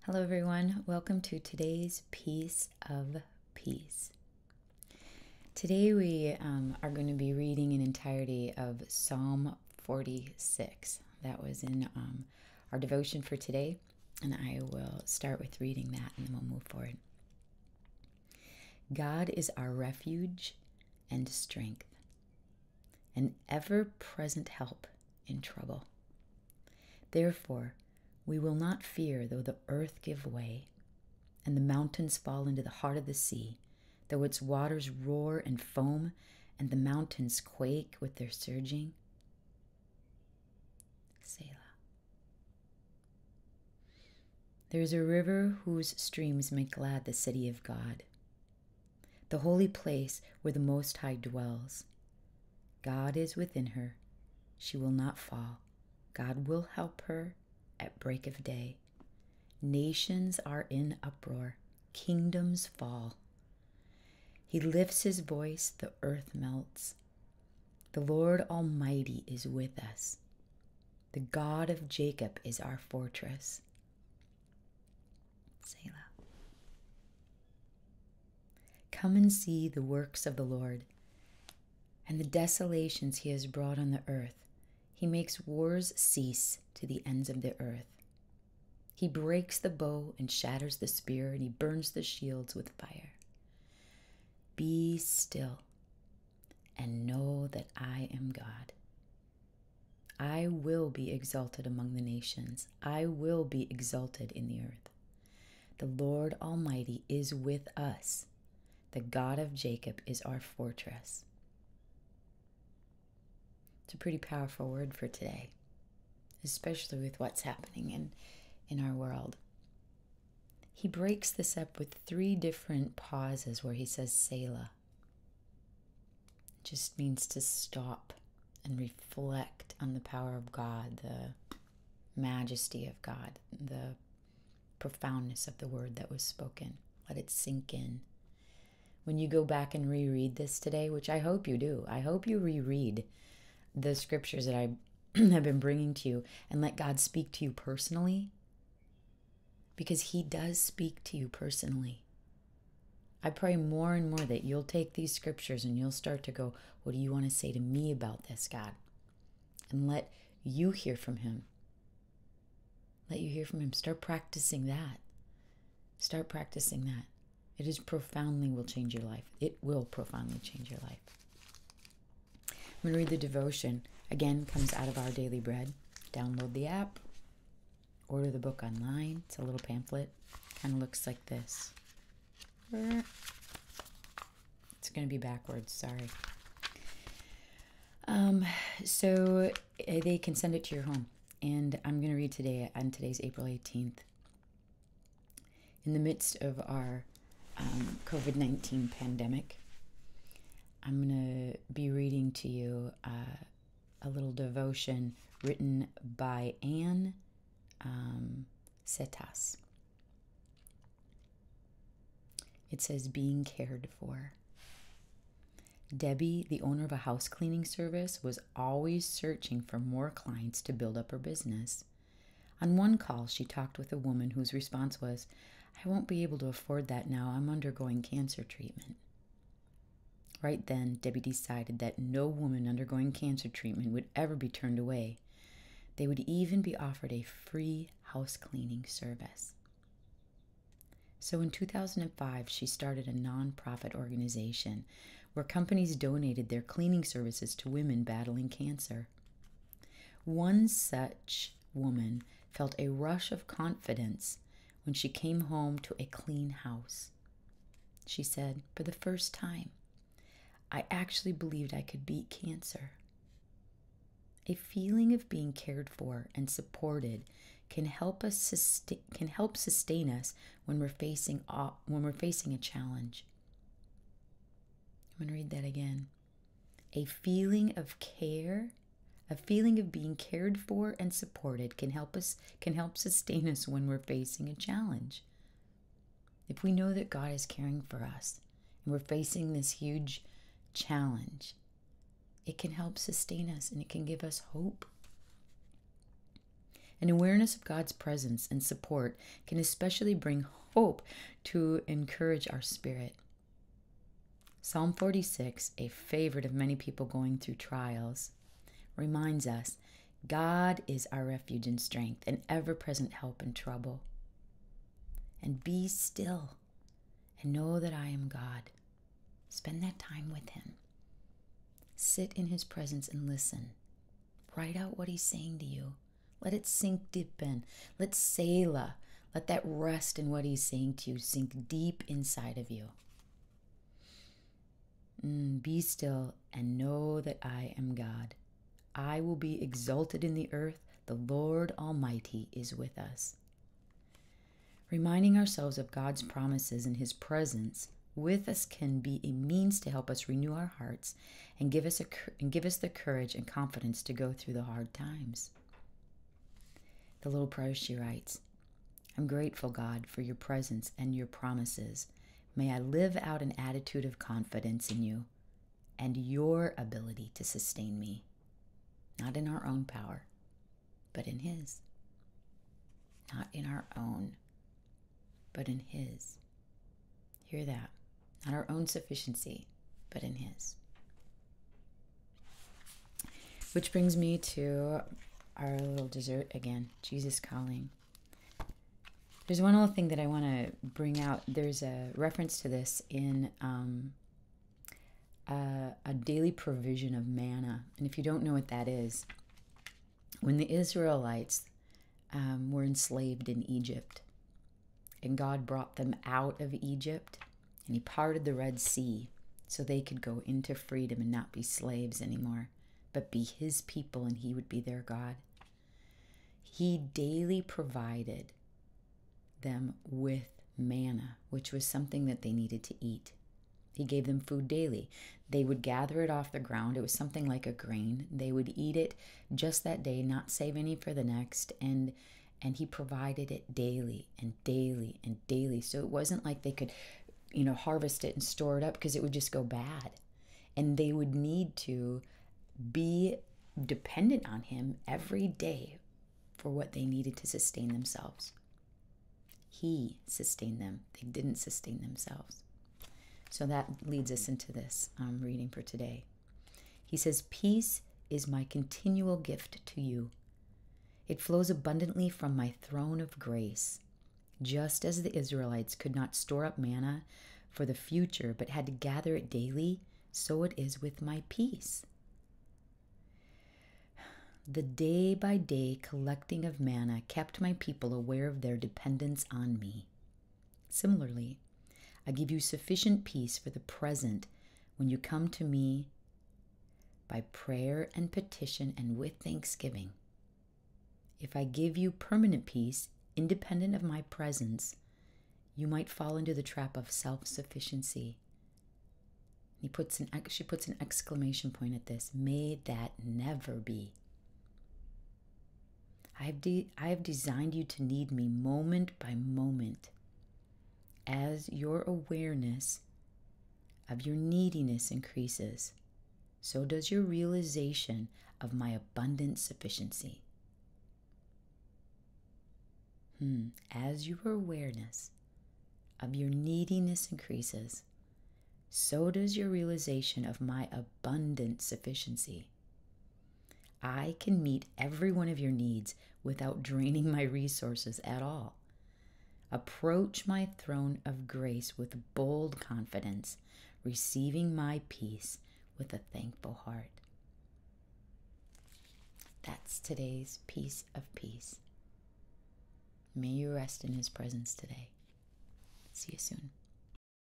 Hello, everyone. Welcome to today's Piece of Peace. Today, we are going to be reading an entirety of Psalm 46. That was in our devotion for today, and I will start with reading that and then we'll move forward. God is our refuge and strength, an ever-present help in trouble. Therefore, we will not fear though the earth give way, and the mountains fall into the heart of the sea, though its waters roar and foam, and the mountains quake with their surging. Selah. There is a river whose streams make glad the city of God, the holy place where the Most High dwells. God is within her. She will not fall. God will help her at break of day. Nations are in uproar. Kingdoms fall. He lifts his voice, the earth melts. The Lord Almighty is with us. The God of Jacob is our fortress. Selah. Come and see the works of the Lord and the desolations he has brought on the earth. He makes wars cease to the ends of the earth. He breaks the bow and shatters the spear, and he burns the shields with fire. Be still and know that I am God. I will be exalted among the nations. I will be exalted in the earth. The Lord Almighty is with us. The God of Jacob is our fortress. It's a pretty powerful word for today, especially with what's happening in our world. He breaks this up with 3 different pauses where he says Selah. It just means to stop and reflect on the power of God, the majesty of God, the profoundness of the word that was spoken. Let it sink in. When you go back and reread this today, which I hope you do, I hope you reread the scriptures that I have been bringing to you and let God speak to you personally, because he does speak to you personally. I pray more and more that you'll take these scriptures and you'll start to go, what do you want to say to me about this, God? And let you hear from him. Let you hear from him. Start practicing that. Start practicing that. It is profoundly will change your life. It will profoundly change your life. I'm going to read the devotion. Again, comes out of Our Daily Bread. Download the app. Order the book online. It's a little pamphlet. Kind of looks like this. It's going to be backwards. Sorry. So they can send it to your home. And I'm going to read today, on today's April 18th. In the midst of our COVID-19 pandemic, I'm going to be reading to you a little devotion written by Anne Selah. It says, being cared for. Debbie, the owner of a house cleaning service, was always searching for more clients to build up her business. On one call, she talked with a woman whose response was, I won't be able to afford that now. I'm undergoing cancer treatment. Right then, Debbie decided that no woman undergoing cancer treatment would ever be turned away. They would even be offered a free house cleaning service. So in 2005, she started a nonprofit organization where companies donated their cleaning services to women battling cancer. One such woman felt a rush of confidence when she came home to a clean house. She said, for the first time, I actually believed I could beat cancer. A feeling of being cared for and supported can help sustain us when we're facing a challenge. I'm going to read that again. A feeling of care, a feeling of being cared for and supported can help sustain us when we're facing a challenge. If we know that God is caring for us and we're facing this huge challenge, it can help sustain us and it can give us hope. An awareness of God's presence and support can especially bring hope to encourage our spirit. Psalm 46, a favorite of many people going through trials, reminds us God is our refuge and strength, an ever-present help in trouble. And be still and know that I am God. Spend that time with him. Sit in his presence and listen. Write out what he's saying to you. Let it sink deep in. Let Selah, let that rest in what he's saying to you sink deep inside of you. Be still and know that I am God. I will be exalted in the earth. The Lord Almighty is with us. Reminding ourselves of God's promises and his presence with us can be a means to help us renew our hearts and give us the courage and confidence to go through the hard times. The little prayer she writes, I'm grateful, God, for your presence and your promises. May I live out an attitude of confidence in you and your ability to sustain me, not in our own power, but in his. Not in our own, but in his. Hear that? Not our own sufficiency, but in his. Which brings me to our little dessert again, Jesus calling. There's one little thing that I want to bring out. There's a reference to this in a daily provision of manna. And if you don't know what that is, when the Israelites were enslaved in Egypt, and God brought them out of Egypt, and he parted the Red Sea so they could go into freedom and not be slaves anymore, but be his people and he would be their God. He daily provided them with manna, which was something that they needed to eat. He gave them food daily. They would gather it off the ground. It was something like a grain. They would eat it just that day, not save any for the next, and he provided it daily and daily and daily. So it wasn't like they could, harvest it and store it up, because it would just go bad. And they would need to be dependent on him every day for what they needed to sustain themselves. He sustained them. They didn't sustain themselves. So that leads us into this reading for today. He says, peace is my continual gift to you. It flows abundantly from my throne of grace. Just as the Israelites could not store up manna for the future, but had to gather it daily, so it is with my peace. The day-by-day collecting of manna kept my people aware of their dependence on me. Similarly, I give you sufficient peace for the present when you come to me by prayer and petition and with thanksgiving. If I give you permanent peace, independent of my presence, you might fall into the trap of self-sufficiency. She puts an exclamation point at this. May that never be. I have designed you to need me moment by moment. As your awareness of your neediness increases, so does your realization of my abundant sufficiency. As your awareness of your neediness increases, so does your realization of my abundant sufficiency. I can meet every one of your needs without draining my resources at all. Approach my throne of grace with bold confidence, receiving my peace with a thankful heart. That's today's piece of peace. May you rest in his presence today. See you soon.